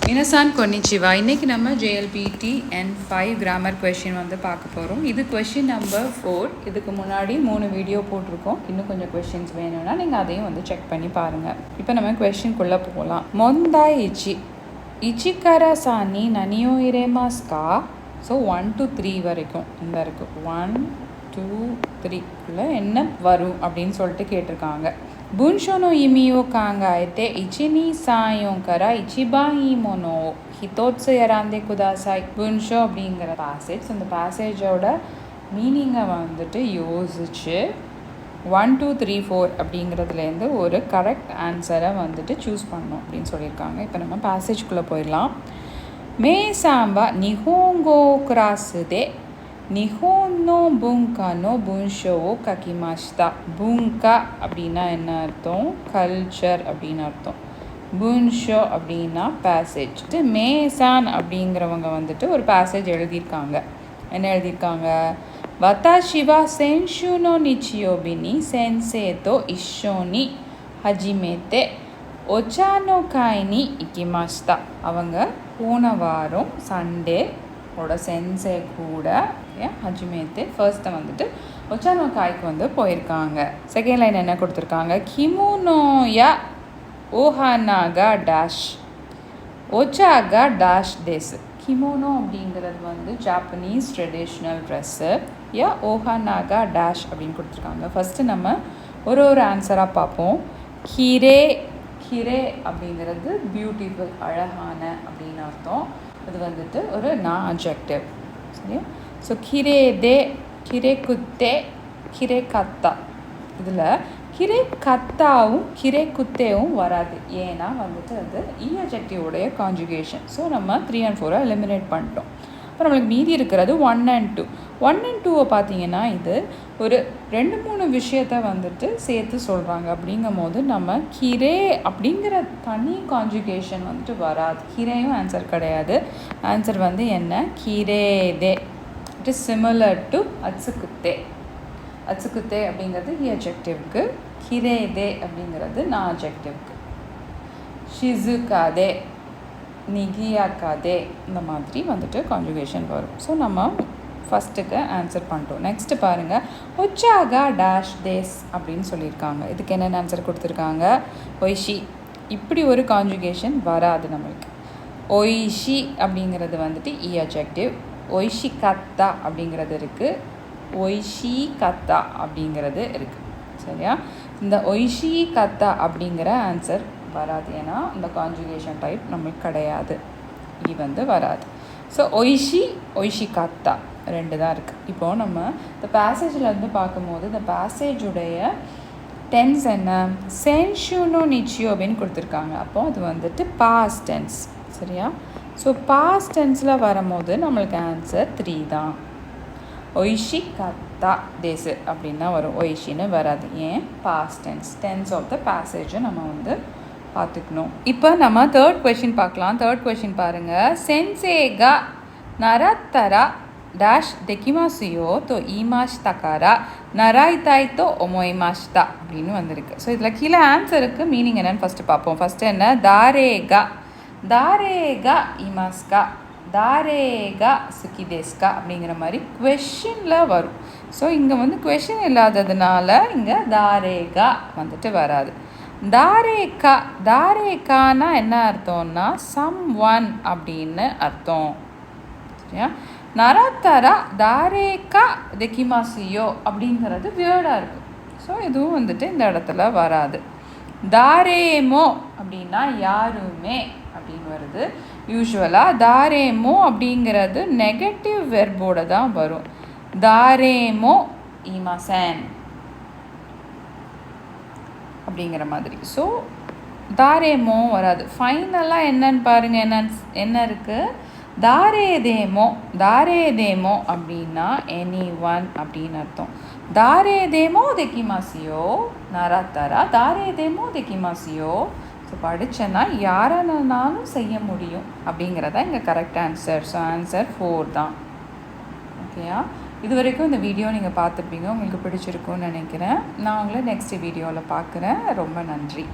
Minasan konnichiwa. இன்னைக்கு நம்ம JLPT N5 grammar question வந்து பார்க்க போறோம். இது question number 4. இதுக்கு முன்னாடி 3 வீடியோ போட்டுருக்கோம். இன்னும் கொஞ்சம் questions வேணும்னா நீங்க அதையும் வந்து செக் பண்ணி பாருங்க. இப்போ நம்ம question குள்ள போகலாம். Mondai ichi. Ichikara sani nani o iremasu ka? So 1 to 3 வரைக்கும் இந்த இருக்கு. 1 2 3 குள்ள என்ன வரும் அப்படினு சொல்லிட்டு கேட்டிருக்காங்க. Bunsho no imi o kangaete 1 2 3 4から一番いいものを一つ選んでください。Bunsho அப்படிங்கிற passage. அந்த passageோட மீனிங்கை வந்துட்டு யோசிச்சு 1 2 3 4 அப்படிங்கிறதுலேருந்து ஒரு கரெக்ட் ஆன்சரை வந்துட்டு சூஸ் பண்ணணும் அப்படின்னு சொல்லியிருக்காங்க. இப்போ நம்ம பேசேஜ்குள்ளே போயிடலாம். மே சாம்பா நிஹோங்கோ கிராஸு தே நிஹோன் நோ புங்கா நோ புன்ஷோ கக்கிமாஷ்டா. புங்கா அப்படின்னா என்ன அர்த்தம்? கல்ச்சர் அப்படின்னு அர்த்தம். புன்ஷோ அப்படின்னா பேசேஜ். மேசான் அப்படிங்கிறவங்க வந்துட்டு ஒரு பேசேஜ் எழுதியிருக்காங்க. என்ன எழுதியிருக்காங்க? வதாஷி வா சென்ஷு no நிச்சியோபி ni sensei to issho ni hajimete ocha no kai ni ikimashita. அவங்க போன வாரம் சண்டே ஓட சென்சே கூட ஹஜிமேத்தே ஃபர்ஸ்ட்டை வந்துட்டு ஒச்சானோ காய்க்கு வந்து போயிருக்காங்க. செகண்ட் லைன் என்ன கொடுத்துருக்காங்க? கிமோனோயா ஓஹானாகா டேஷ் ஒச்சாகா டேஷ் டேஸ். கிமோனோ அப்படிங்கிறது வந்து ஜாப்பனீஸ் ட்ரெடிஷ்னல் ட்ரெஸ்ஸு. யா ஓஹானாகா டேஷ் அப்படின்னு கொடுத்துருக்காங்க. ஃபஸ்ட்டு நம்ம ஒரு ஆன்சராக பார்ப்போம். கிரே கிரே அப்படிங்கிறது பியூட்டிஃபுல், அழகான அப்படின்னு அர்த்தம். அது வந்துட்டு ஒரு நான் அட்ஜெக்டிவ். சரியா? ஸோ கிரே தே, கிரே குத்தே, கிரே கத்தா. இதில் கிரே கத்தாவும் கிரே குத்தேவும் வராது. ஏன்னா வந்துட்டு அது அட்ஜெக்டிவோடைய கான்ஜுகேஷன். ஸோ நம்ம 3 and 4 எலிமினேட் பண்ணிட்டோம். இப்போ நம்மளுக்கு மீதி இருக்கிறது 1 and 2. 1 and 2 பார்த்தீங்கன்னா இது ஒரு 2-3 விஷயத்த வந்துட்டு சேர்த்து சொல்கிறாங்க. அப்படிங்கும் போது நம்ம கிரே அப்படிங்கிற தனி கான்ஜுகேஷன் வந்துட்டு வராது. கிரேயும் ஆன்சர் கிடையாது. ஆன்சர் வந்து என்ன? கிரே தே. இட் இஸ் சிமிலர் டு அட்சுகுத்தே. அட்சுகுத்தே அப்படிங்கிறது அட்ஜெக்டிவ்க்கு, கிரே தே அப்படிங்கிறது நான் அட்ஜெக்டிவ்க்கு. ஷிசுகாதே, நிகியாக்காதே, இந்த மாதிரி வந்துட்டு கான்ஜுகேஷன் வரும். ஸோ நம்ம ஃபஸ்ட்டுக்கு ஆன்சர் பண்ணிட்டோம். நெக்ஸ்ட்டு பாருங்கள். ஒச்சாகா டேஷ் டேஸ் அப்படின்னு சொல்லியிருக்காங்க. இதுக்கு என்னென்ன ஆன்சர் கொடுத்துருக்காங்க? ஒய்ஷி. இப்படி ஒரு கான்ஜுகேஷன் வராது நம்மளுக்கு. ஒய்ஷி அப்படிங்கிறது வந்துட்டு அட்ஜெக்டிவ். ஒய்ஷி கத்தா அப்படிங்கிறது இருக்குது. ஒய்ஷி கத்தா அப்படிங்கிறது இருக்குது. சரியா? இந்த ஒய்ஷி கத்தா அப்படிங்கிற ஆன்சர் வராது. ஏன்னா இந்த கான்ஜுகேஷன் டைப் நம்மளுக்கு கிடையாது. இது வந்து வராது. ஸோ ஒய்ஷி ஒய்ஷி கத்தா 2 தான் இருக்குது. இப்போது நம்ம இந்த பேசேஜில் வந்து பார்க்கும்போது இந்த பேசேஜுடைய டென்ஸ் என்ன? சென்ஷுனோ நிச்சியோ அப்படின்னு கொடுத்துருக்காங்க. அப்போது அது வந்துட்டு பாஸ்ட் டென்ஸ். சரியா? ஸோ பாஸ்ட் டென்ஸில் வரும்போது நம்மளுக்கு ஆன்சர் 3 தான். ஒய்ஷி கத்தா தேசு அப்படின்னு தான் வரும். ஒய்ஷின்னு வராது. ஏன்? Past tense. Tense of the பேசேஜை நம்ம வந்து பார்த்துக்கணும். இப்போ நம்ம தேர்ட் கொஷின் பார்க்கலாம். தேர்ட் கொஷின் பாருங்கள். சென்சேகா நரத்தரா டேஷ் தெக்கிமாசியோ தோ ஈமாஷ்தா காரா நராய்தாய் தோ ஒமோய்மாஷ்தா அப்படின்னு வந்திருக்கு. ஸோ இதில் கீழே ஆன்சருக்கு மீனிங் என்னன்னு ஃபஸ்ட்டு பார்ப்போம். ஃபஸ்ட்டு என்ன? தாரேகா தாரேகா இமாஸ்கா தாரேகா சுகிதேஸ்கா அப்படிங்கிற மாதிரி குவெஷனில் வரும். ஸோ இங்கே வந்து குவெஷன் இல்லாததுனால இங்கே தாரேகா வந்துட்டு வராது. தாரேகா தாரேகானா என்ன அர்த்தம்னா சம் ஒன் அப்படின்னு அர்த்தம். சரியா? நரத்தரா தாரேகா தெக்கிமாசியோ அப்படிங்கிறது வியர்டாக இருக்குது. ஸோ இதுவும் வந்துட்டு இந்த இடத்துல வராது. தாரேமோ அப்படின்னா யாருமே அப்படின்னு வருது. யூஸ்வலாக தாரேமோ அப்படிங்கிறது நெகட்டிவ் வெர்போட தான் வரும். தாரேமோ இமாசன் அப்படிங்கிற மாதிரி. ஸோ தாரேமோ வராது. ஃபைனலாக என்னன்னு பாருங்கள். என்ன இருக்குது? தாரேதேமோ தாரேதேமோ அப்படின்னா எனி ஒன் அப்படின்னு அர்த்தம். தாரேதேமோ தெக்கிமாசியோ நராத்தரா தாரேதேமோ தெக்கிமாசியோ. ஸோ படித்தேன்னா யாரானாலும் செய்ய முடியும் அப்படிங்கிறதா இங்கே கரெக்ட் ஆன்சர். ஸோ ஆன்சர் 4 தான். ஓகேயா? இது வரைக்கும் இந்த வீடியோ நீங்கள் பார்த்துருப்பீங்க. உங்களுக்கு பிடிச்சிருக்குன்னு நினைக்கிறேன். நான் உங்களை நெக்ஸ்ட் வீடியோவில் பார்க்குறேன். ரொம்ப நன்றி.